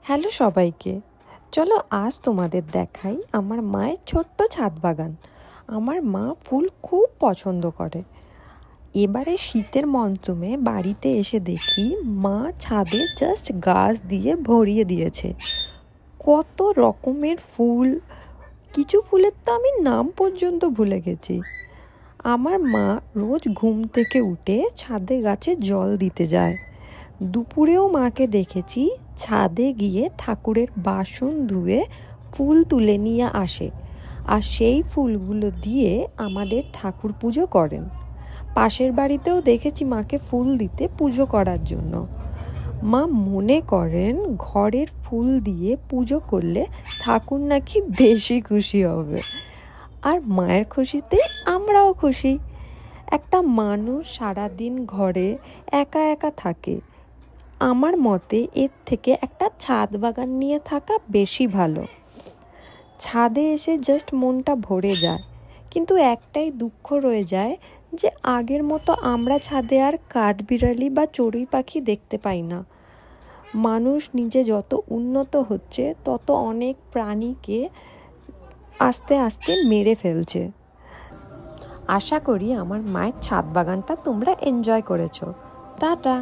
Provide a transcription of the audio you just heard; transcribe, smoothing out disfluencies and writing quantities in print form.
Hello সবাইকে, চলো আজ তোমাদের দেখাই আমার মায়ের ছোট্ট ছাদ বাগান। আমার মা ফুল খুব পছন্দ করে। এবারে শীতের মরশুমে বাড়িতে এসে দেখি মা ছাদে জাস্ট গাছ দিয়ে ভরিয়ে দিয়েছে কত রকমের ফুল। কিছু ফুলের তো আমি নাম পর্যন্ত ভুলে গেছি। আমার মা রোজ ঘুম থেকে উঠে ছাদে গাছে জল দিতে যায়। দুপুরেও মাকে দেখেছি ছাদে গিয়ে ঠাকুরের বাসন ধুয়ে ফুল তুলে নিয়ে আসে, আর সেই ফুলগুলো দিয়ে আমাদের ঠাকুর পুজো করেন। পাশের বাড়িতেও দেখেছি মাকে ফুল দিতে পুজো করার জন্য। মা মনে করেন ঘরের ফুল দিয়ে পুজো করলে ঠাকুর নাকি বেশি খুশি হবে, আর মায়ের খুশিতে আমরাও খুশি। একটা মানুষ সারাদিন ঘরে একা একা থাকে, আমার মতে এর থেকে একটা ছাদ বাগান নিয়ে থাকা বেশি ভালো। ছাদে এসে জাস্ট মনটা ভরে যায়, কিন্তু একটাই দুঃখ রয়ে যায় যে আগের মতো আমরা ছাদে আর কাঠবিড়ালি বা চড়ুই পাখি দেখতে পাই না। মানুষ নিজে যত উন্নত হচ্ছে তত অনেক প্রাণীকে আস্তে আস্তে মেরে ফেলছে। আশা করি আমার মায়ের ছাদ বাগানটা তোমরা এনজয় করেছো। টাটা।